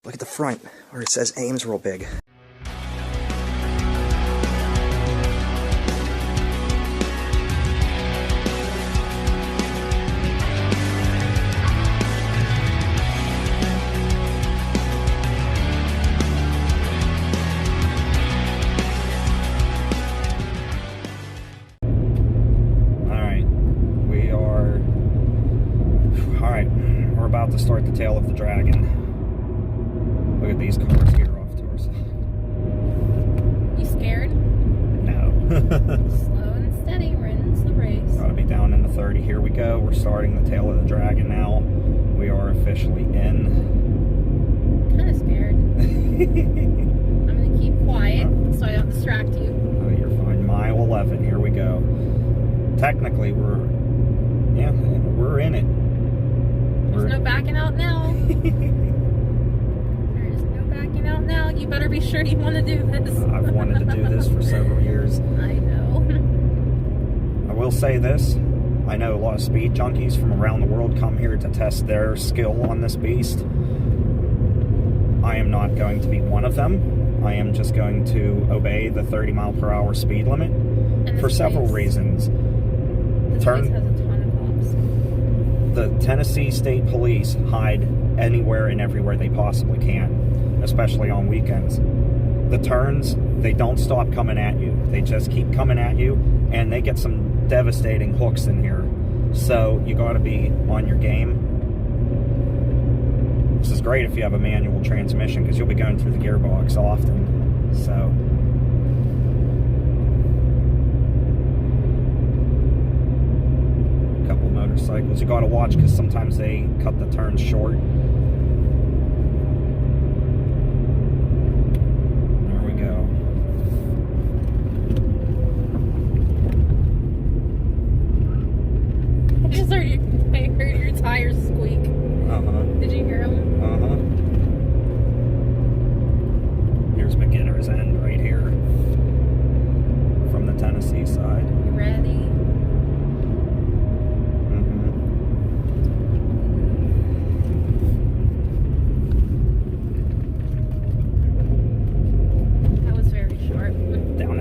Look at the front where it says Ames real big. To start the tail of the dragon. Look at these cars here off to our side. You scared? No. Slow and steady wins the race. Gotta be down in the 30. Here we go. We're starting the tail of the dragon now. We are officially in. Kind of scared. I'm gonna keep quiet so I don't distract you. Oh, you're fine. Mile 11. Here we go. Technically, we're in it. There's no backing out now. There's no backing out now. You better be sure you want to do this. I've wanted to do this for several years. I know. I will say this. I know a lot of speed junkies from around the world come here to test their skill on this beast. I am not going to be one of them. I am just going to obey the 30-mile-per-hour speed limit for several reasons. This place has a ton of cops. The Tennessee State Police hide anywhere and everywhere they possibly can, especially on weekends. The turns, they don't stop coming at you. They just keep coming at you, and they get some devastating hooks in here. So you got to be on your game. This is great if you have a manual transmission because you'll be going through the gearbox often. So motorcycles. You gotta watch because sometimes they cut the turns short. There we go. I heard your tires squeak. Did you hear them? Here's beginner's end right here from the Tennessee side. You ready?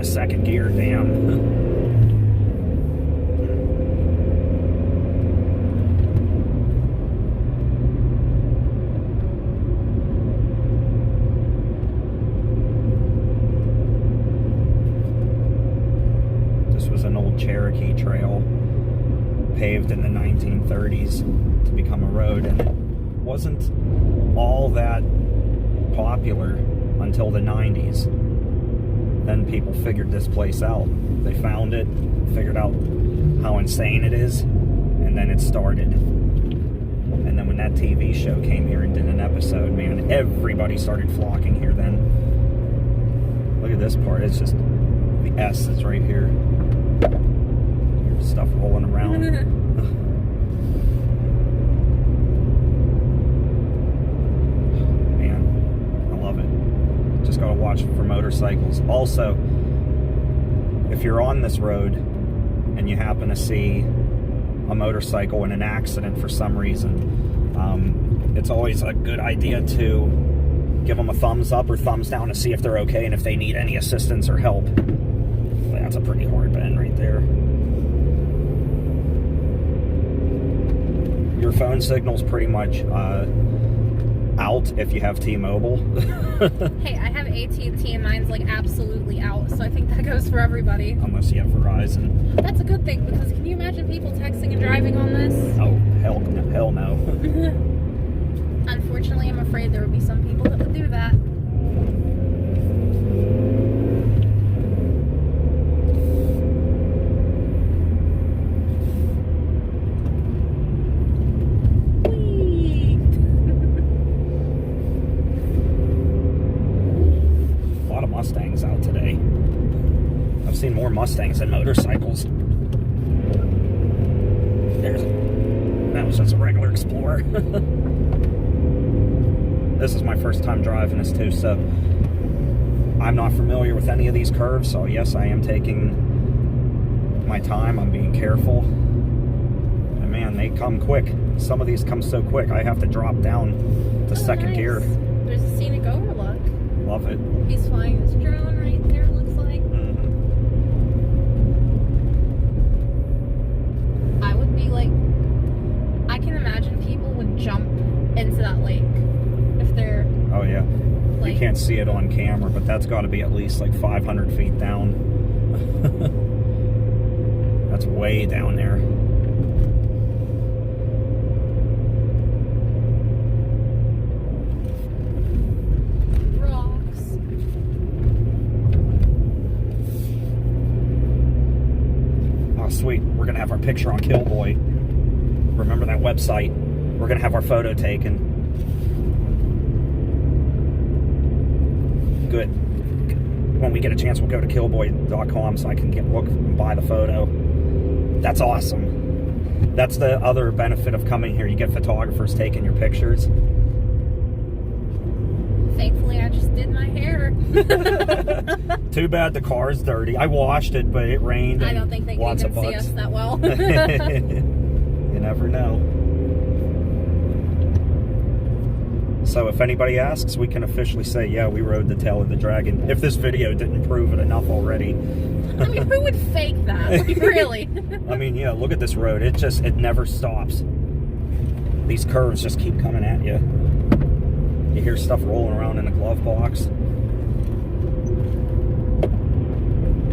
Second gear, damn. This was an old Cherokee trail paved in the 1930s to become a road, and it wasn't all that popular until the 90s. Then people figured this place out. They found it, figured out how insane it is, and then it started. And then when that TV show came here and did an episode, man, everybody started flocking here then. Look at this part, it's just, the S is right here. Here's stuff rolling around. Just gotta watch for motorcycles. Also, if you're on this road and you happen to see a motorcycle in an accident for some reason, it's always a good idea to give them a thumbs up or thumbs down to see if they're okay and if they need any assistance or help. That's a pretty hard bend right there. Your phone signal's pretty much out if you have T-Mobile. Hey, I have AT&T and mine's like absolutely out, so I think that goes for everybody. Unless you have Verizon. That's a good thing, because can you imagine people texting and driving on this? Oh, hell no. Unfortunately, I'm afraid there would be some people that would do that. Mustangs out today. I've seen more Mustangs than motorcycles. That was just a regular Explorer. This is my first time driving this too, so I'm not familiar with any of these curves, so yes, I am taking my time. I'm being careful. And man, they come quick. Some of these come so quick, I have to drop down to second gear. There's a love it. He's flying his drone right there, it looks like. I would be like, I can imagine people would jump into that lake if they're... Oh, yeah. Like, you can't see it on camera, but that's got to be at least like 500 feet down. That's way down there. Rocks. Oh, sweet. We're going to have our picture on Killboy. Remember that website? We're going to have our photo taken. Good. When we get a chance, we'll go to killboy.com so I can look and buy the photo. That's awesome. That's the other benefit of coming here. You get photographers taking your pictures. Thankfully, I just did my hair. Too bad the car's dirty. I washed it, but it rained. I don't think they can even see us that well. You never know. So if anybody asks, we can officially say, yeah, we rode the tail of the dragon. If this video didn't prove it enough already. I mean, who would fake that? Like, really? I mean, yeah, look at this road. It never stops. These curves just keep coming at you. You hear stuff rolling around in the glove box.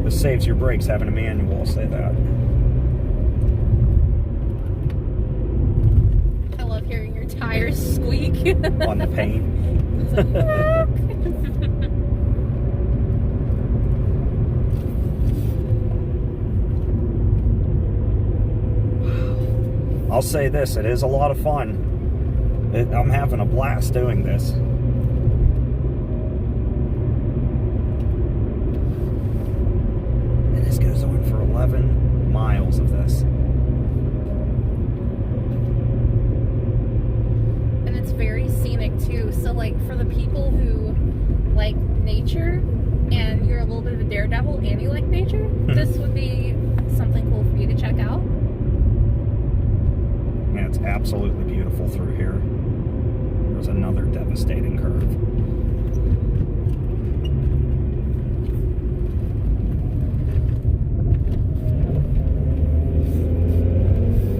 This saves your brakes having a manual, I'll say that. I love hearing your tires squeak. On the paint. It's like, I'll say this, it is a lot of fun. I'm having a blast doing this. And this goes on for 11 miles of this. and it's very scenic too. So like for the people who like nature and you're a little bit of a daredevil and you like nature, this would be something cool for you to check out. Yeah, it's absolutely beautiful through here. There's another devastating curve.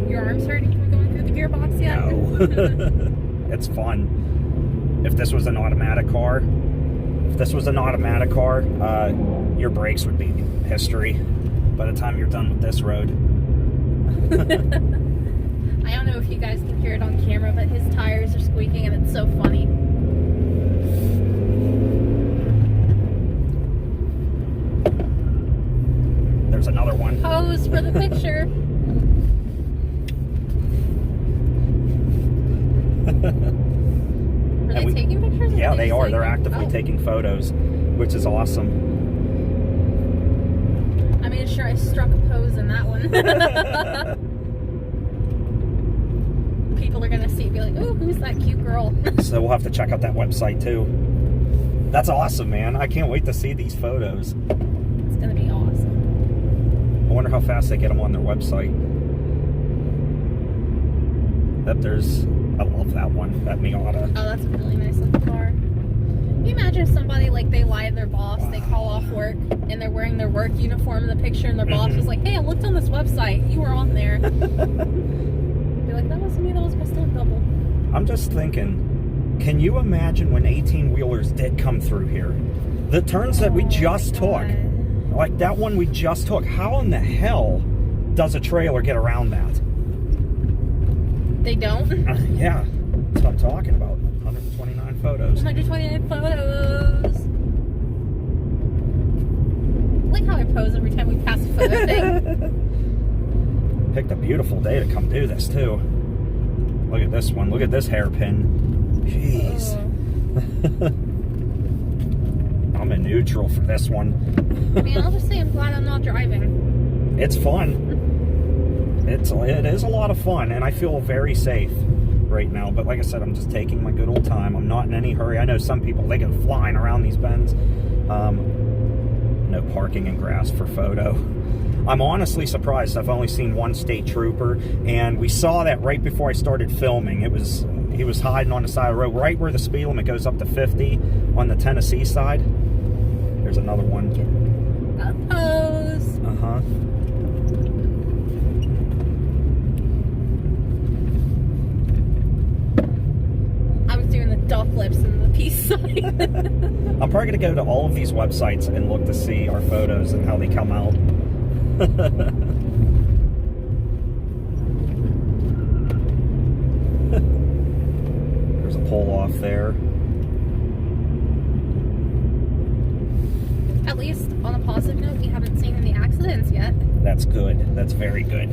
Your arm's hurting from going through the gearbox yet? No. It's fun. If this was an automatic car, your brakes would be history by the time you're done with this road. I don't know if you guys can hear it on camera, but his tires are squeaking and it's so funny. There's another one. Pose for the picture. Are they taking pictures? Yeah, they are. They're like, actively taking photos, which is awesome. I mean, sure, I struck a pose in that one. People are going to see it, be like, ooh, who's that cute girl? So we'll have to check out that website too. That's awesome, man. I can't wait to see these photos. It's going to be awesome. I wonder how fast they get them on their website. I love that one, that Miata. Oh, that's a really nice looking car. Can you imagine if somebody, like, they lie to their boss, they call off work, and they're wearing their work uniform in the picture, and their boss was like, hey, I looked on this website, you were on there. Be like, that wasn't me, that was my stunt double. I'm just thinking, can you imagine when 18-wheelers did come through here? The turns that we just took, like that one we just took, how in the hell does a trailer get around that? They don't? Yeah, that's what I'm talking about. 129 photos. 129 photos. I like how I pose every time we pass a photo thing. Picked a beautiful day to come do this too. Look at this one. Look at this hairpin. Jeez. I'm in neutral for this one. I mean, I'll just say I'm glad I'm not driving. It's fun. It is a lot of fun, and I feel very safe right now. But like I said, I'm just taking my good old time. I'm not in any hurry. I know some people, they go flying around these bends. No parking in grass for photo. I'm honestly surprised. I've only seen one state trooper, and we saw that right before I started filming. It was he was hiding on the side of the road, right where the speed limit goes up to 50 on the Tennessee side. There's another one. Got a pose. Uh-huh. I was doing the duck lips and the peace sign. I'm probably going to go to all of these websites and look to see our photos and how they come out. There's a pull off there. At least on a positive note, we haven't seen any accidents yet. That's good. That's very good.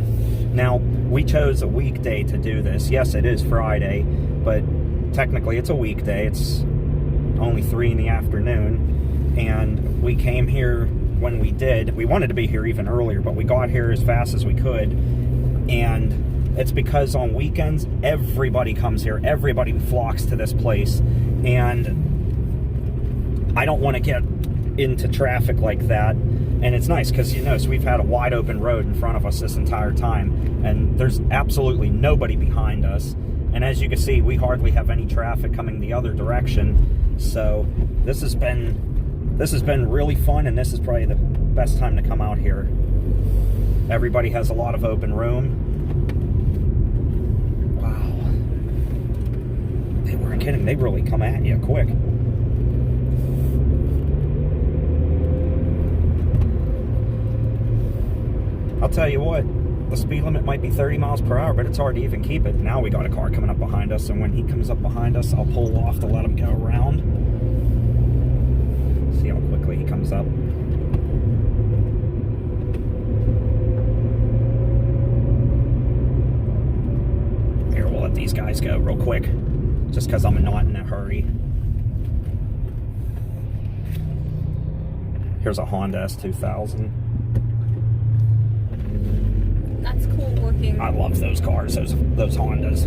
Now, we chose a weekday to do this. Yes, it is Friday, but technically it's a weekday. It's only 3 in the afternoon, and we came here when we did. We wanted to be here even earlier, but we got here as fast as we could, and it's because on weekends everybody comes here, everybody flocks to this place, and I don't want to get into traffic like that. And it's nice because, you know, so we've had a wide open road in front of us this entire time, and there's absolutely nobody behind us. And as you can see, we hardly have any traffic coming the other direction. So this has been really fun, and this is probably the best time to come out here. Everybody has a lot of open room. Wow. They weren't kidding. They really come at you quick. I'll tell you what, the speed limit might be 30 miles per hour, but it's hard to even keep it. Now we got a car coming up behind us, and when he comes up behind us, I'll pull off to let him go around. See how quickly he comes up. Here, we'll let these guys go real quick, just because I'm not in a hurry. Here's a Honda S2000. That's cool looking. I love those cars, those Hondas.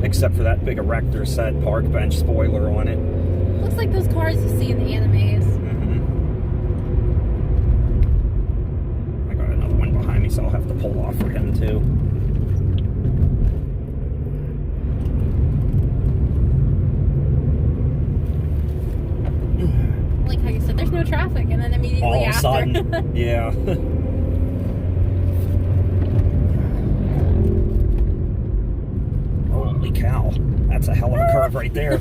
Except for that big erector set park bench spoiler on it. Looks like those cars you see in the animes. I got another one behind me, so I'll have to pull off for him too. Like how you said, there's no traffic, and then immediately All of a after. sudden, yeah. Holy cow, that's a hell of a curve right there.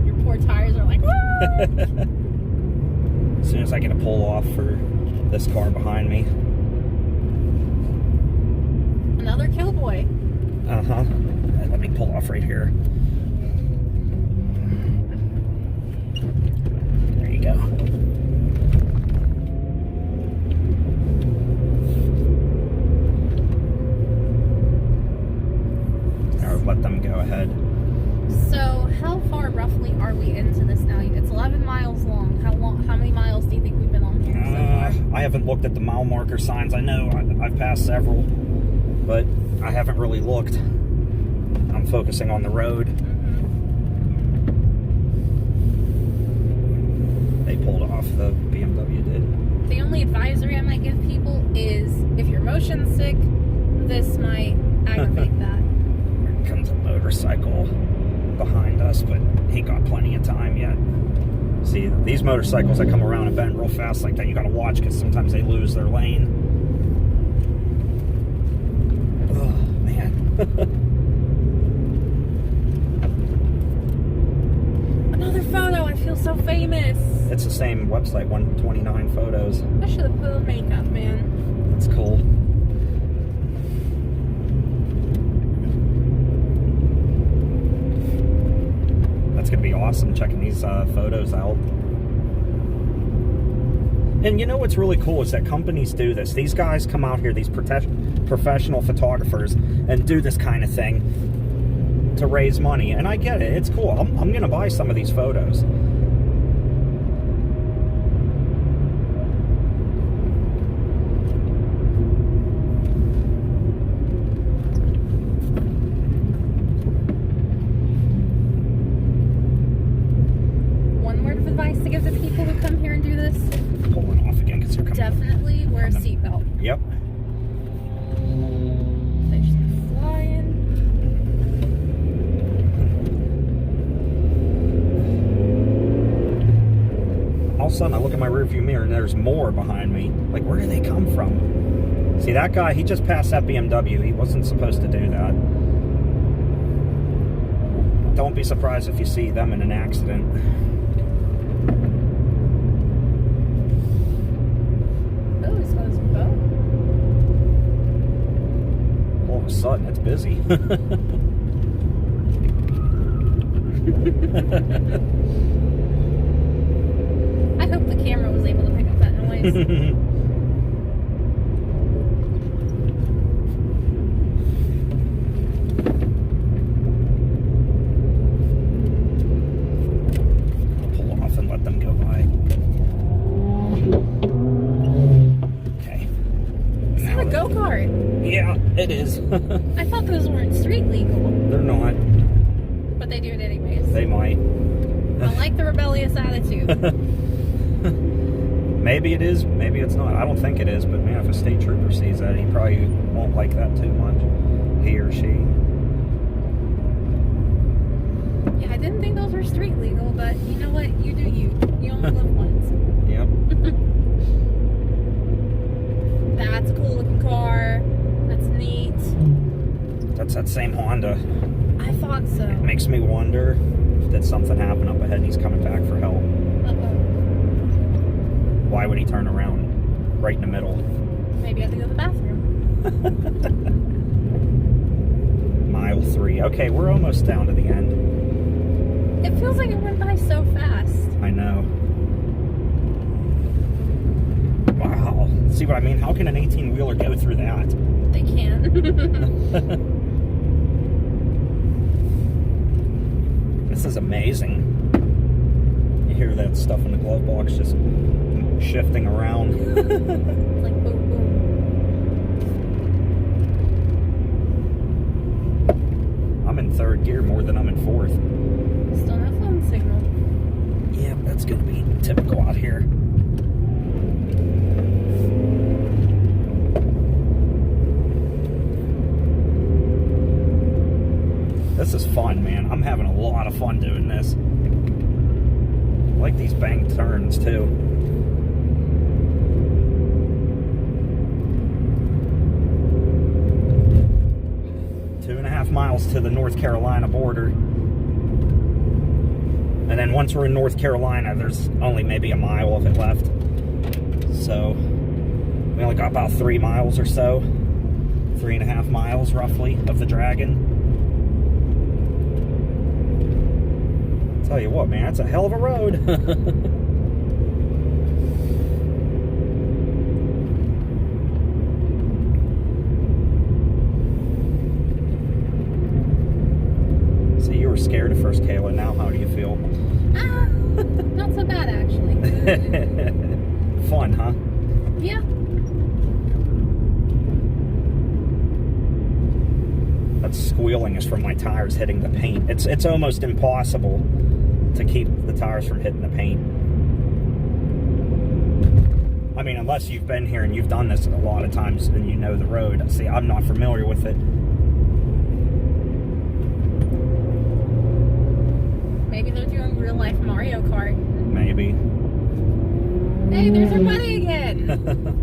Your poor tires are like, As soon as I get a pull off for this car behind me. another Killboy. Uh-huh. Let me pull off right here. There you go. Or let them go ahead. So, how far roughly are we into this now? It's 11 miles long. How many miles do you think we've been on here so far? I haven't looked at the mile marker signs. I know I've passed several, but I haven't really looked. I'm focusing on the road. They pulled off, the BMW did. The only advisory I might give people is if you're motion sick, this might aggravate that. Here comes a motorcycle behind us, but he got plenty of time yet. See, these motorcycles that come around and bend real fast like that, you gotta watch because sometimes they lose their lane. Oh, man. Another photo, I feel so famous. It's the same website, 129 photos. I should have put on makeup, man. That's cool. That's gonna be awesome checking these photos out. And you know what's really cool is that companies do this. These guys come out here, these professional photographers, and do this kind of thing to raise money. And I get it. It's cool. I'm gonna buy some of these photos. One word of advice to give to people who come here and do this: Pulling off again because they're coming. definitely wear a seatbelt. Yep. They just be flying. all of a sudden I look in my rearview mirror and there's more behind me. Like, where do they come from? See, that guy, he just passed that BMW. He wasn't supposed to do that. Don't be surprised if you see them in an accident. Oh, he's got his boat. All of a sudden, it's busy. I hope the camera was able to pick up that noise. Yeah, it is. I thought those weren't street legal. They're not. But they do it anyways. They might. I like the rebellious attitude. Maybe it is, maybe it's not. I don't think it is, but man, if a state trooper sees that, he probably won't like that too much. He or she. Yeah, I didn't think those were street legal, but you know what? You do you. You only live once. Yep. That's a cool looking car. That's neat. That's that same Honda. I thought so. It makes me wonder, did something happen up ahead and he's coming back for help? Uh-oh. Why would he turn around right in the middle? Maybe I have to go to the bathroom. Mile 3. Okay, we're almost down to the end. It feels like it went by so fast. I know. Wow. See what I mean? How can an 18-wheeler go through that? They can. This is amazing. You hear that stuff in the glove box just shifting around. It's like boom, boom. I'm in third gear more than I'm in fourth. Still no phone signal. Yeah, that's going to be typical out here. This is fun, man. I'm having a lot of fun doing this. I like these bank turns, too. Two and a half miles to the North Carolina border. And then once we're in North Carolina, there's only maybe a mile of it left. So, we only got about 3 miles or so. 3.5 miles, roughly, of the Dragon. Tell you what, man, that's a hell of a road. See, you were scared at first, Kayla. Now, how do you feel? Not so bad, actually. Fun, huh? Yeah. That squealing is from my tires hitting the paint. It's almost impossible to keep the tires from hitting the paint. I mean, unless you've been here and you've done this a lot of times and you know the road. See, I'm not familiar with it. Maybe they're doing real life Mario Kart. Maybe. Hey, there's our buddy again.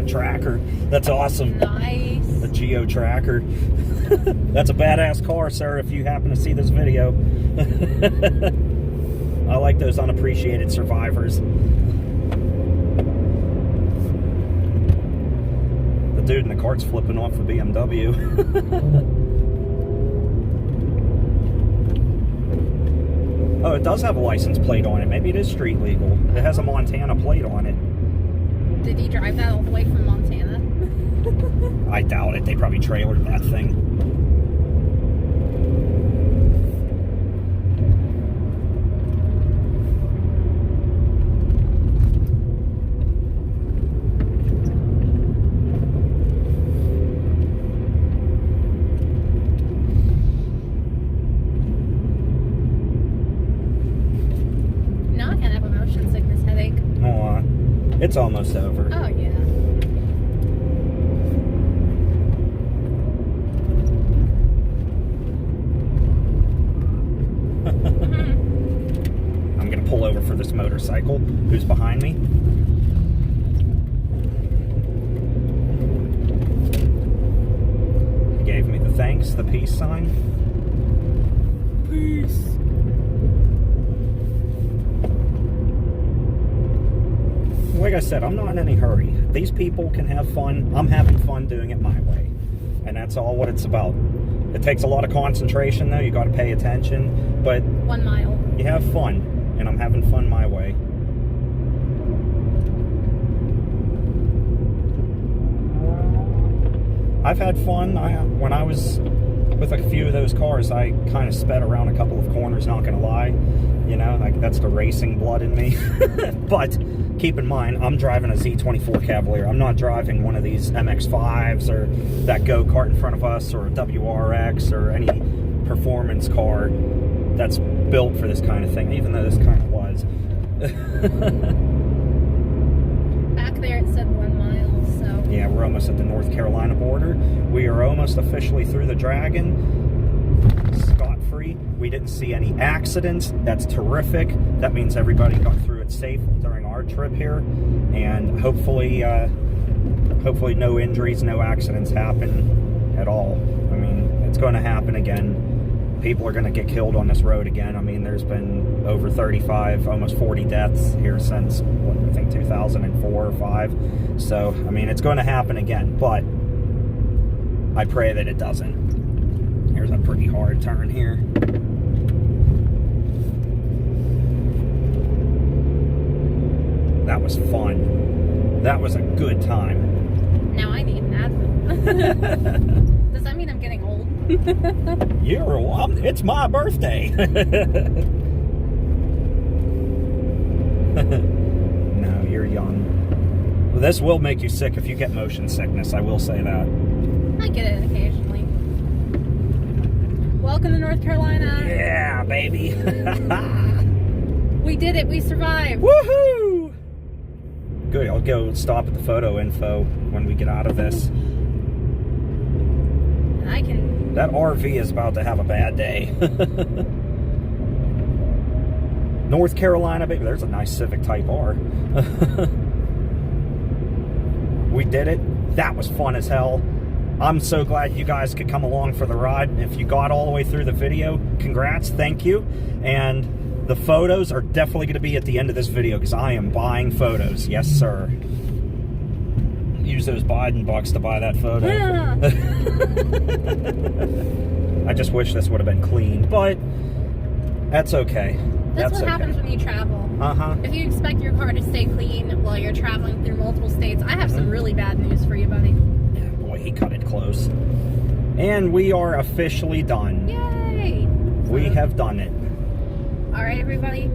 Tracker. That's awesome. Nice. The Geo Tracker. That's a badass car, sir, if you happen to see this video. I like those unappreciated survivors. The dude in the cart's flipping off the BMW. Oh, it does have a license plate on it. Maybe it is street legal. It has a Montana plate on it. Did he drive that all the way from Montana? I doubt it. They probably trailered that thing. Now I kind of have a motion sickness headache. Oh, it's almost over. Oh, yeah. motorcycle who's behind me. He gave me the thanks, the peace sign. Peace. Like I said, I'm not in any hurry. These people can have fun. I'm having fun doing it my way. And that's all what it's about. It takes a lot of concentration, though. You got to pay attention. But 1 mile. You have fun. And I'm having fun my way. I've had fun. When I was with a few of those cars, I kind of sped around a couple of corners, not going to lie. You know, like that's the racing blood in me. But keep in mind, I'm driving a Z24 Cavalier. I'm not driving one of these MX-5s or that go-kart in front of us or a WRX or any performance car that's built for this kind of thing, even though this kind of was. Back there it said 1 mile, so... Yeah, we're almost at the North Carolina border. We are almost officially through the Dragon. Scot-free. We didn't see any accidents. That's terrific. That means everybody got through it safe during our trip here, and hopefully no injuries, no accidents happen at all. I mean, it's going to happen again. People are going to get killed on this road again. I mean, there's been over 35, almost 40 deaths here since, what, I think 2004 or 5. So, I mean, it's going to happen again, but I pray that it doesn't. Here's a pretty hard turn here. That was fun. That was a good time. Now I need an advent. Does that mean I'm getting old? It's my birthday. No, you're young. Well, this will make you sick if you get motion sickness, I will say that. I get it occasionally. Welcome to North Carolina. Yeah, baby. We did it. We survived. Woohoo! Good, I'll go stop at the photo info when we get out of this. I can... That RV is about to have a bad day. North Carolina, baby. There's a nice Civic Type R. We did it. That was fun as hell. I'm so glad you guys could come along for the ride. If you got all the way through the video, congrats, thank you. And the photos are definitely going to be at the end of this video because I am buying photos. Yes, sir. Use those Biden bucks to buy that photo. Yeah. I just wish this would have been cleaned, but that's okay. That's what okay. happens when you travel. Uh-huh. If you expect your car to stay clean while you're traveling through multiple states, I have some really bad news for you, buddy. Yeah, boy, he cut it close. And we are officially done. Yay! We have done it. All right, everybody.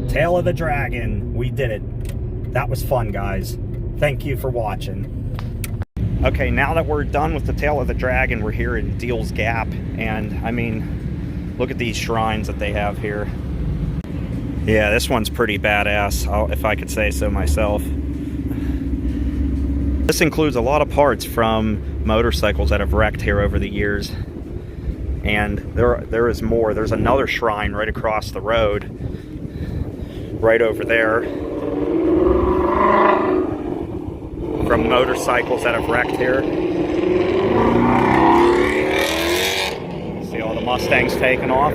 Tail of the Dragon. We did it. That was fun, guys. Thank you for watching. Okay, now that we're done with the Tail of the Dragon, we're here in Deals Gap. And, I mean, look at these shrines that they have here. Yeah, this one's pretty badass, if I could say so myself. This includes a lot of parts from motorcycles that have wrecked here over the years. And there is more. There's another shrine right across the road. Right over there. From motorcycles that have wrecked here. See all the Mustangs taking off?